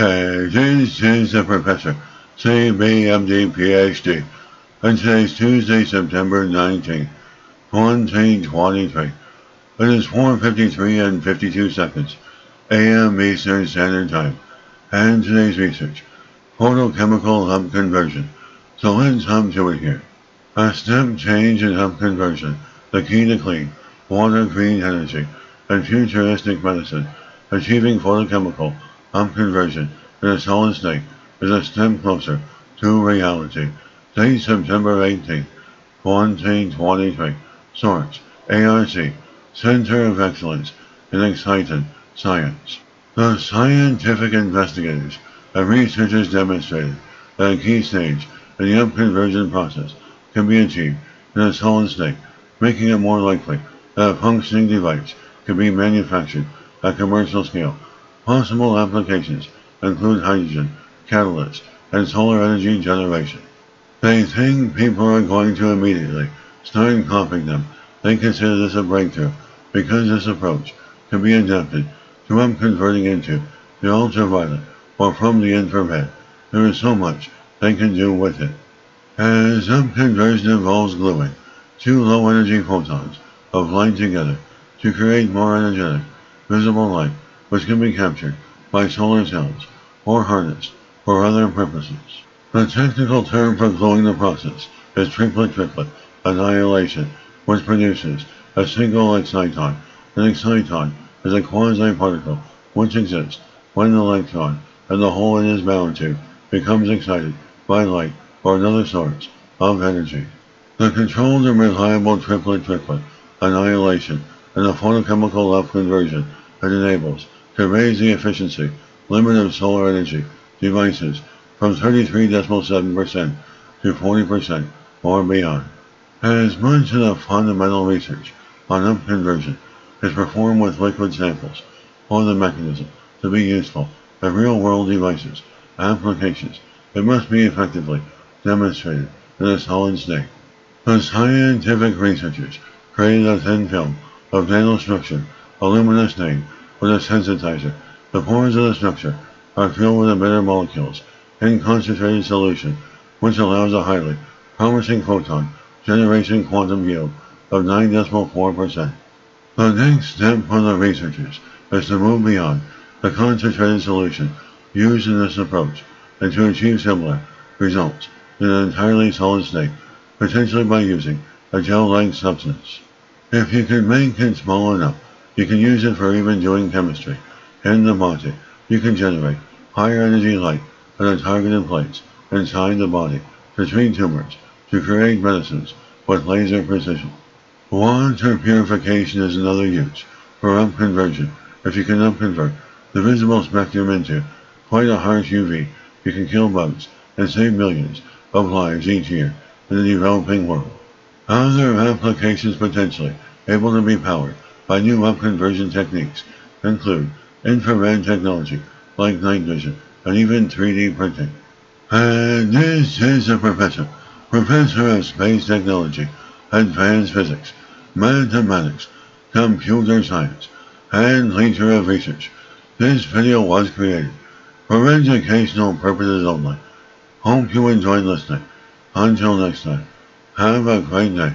Okay, this is the Professor, CBMD PhD, and today's Tuesday, September 19th, 2023. It is 4:53 and 52 seconds, AM Eastern Standard Time, and today's research, photochemical upconversion. So let's hop to it here. A step change in upconversion, the key to clean, water-green energy, and futuristic medicine, achieving photochemical upconversion in a solid state is a step closer to reality. Date September 18, 2023. Source, ARC, Center of Excellence in Excited Science. The scientific investigators and researchers demonstrated that a key stage in the upconversion process can be achieved in a solid state, making it more likely that a functioning device can be manufactured at commercial scale. Possible applications include hydrogen, catalysts, and solar energy generation. They think people are going to immediately start copying them. They consider this a breakthrough because this approach can be adapted to upconverting into the ultraviolet or from the infrared. There is so much they can do with it. As upconversion involves gluing two low-energy photons of light together to create more energetic, visible light, which can be captured by solar cells or harnessed for other purposes. The technical term for gluing the process is triplet annihilation, which produces a single exciton. An exciton is a quasi-particle which exists when an electron and the hole it is bound to becomes excited by light or another source of energy. The controlled and reliable triplet annihilation and the photochemical upconversion it enables can raise the efficiency limit of solar energy devices from 33.7% to 40% or beyond. As much of the fundamental research on upconversion is performed with liquid samples for the mechanism to be useful in real-world devices applications, it must be effectively demonstrated in a solid state. The scientific researchers created a thin film of nanostructure, aluminum stain, with a sensitizer. The pores of the structure are filled with emitter molecules in concentrated solution, which allows a highly promising photon generation quantum yield of 9.4%. The next step for the researchers is to move beyond the concentrated solution used in this approach and to achieve similar results in an entirely solid state, potentially by using a gel-like substance. If you can make it small enough, you can use it for even doing chemistry. In the body, you can generate higher energy light at a targeted place inside the body to treat tumors, to create medicines with laser precision. Water purification is another use for upconversion. If you can upconvert the visible spectrum into quite a harsh UV, you can kill bugs and save millions of lives each year in the developing world. Other applications potentially able to be powered by new upconversion techniques include infrared technology like night vision and even 3D printing. And this is the Professor of Space Technology, Advanced Physics, Mathematics, Computer Science, and Leader of Research. This video was created for educational purposes only. Hope you enjoyed listening. Until next time, have a great day.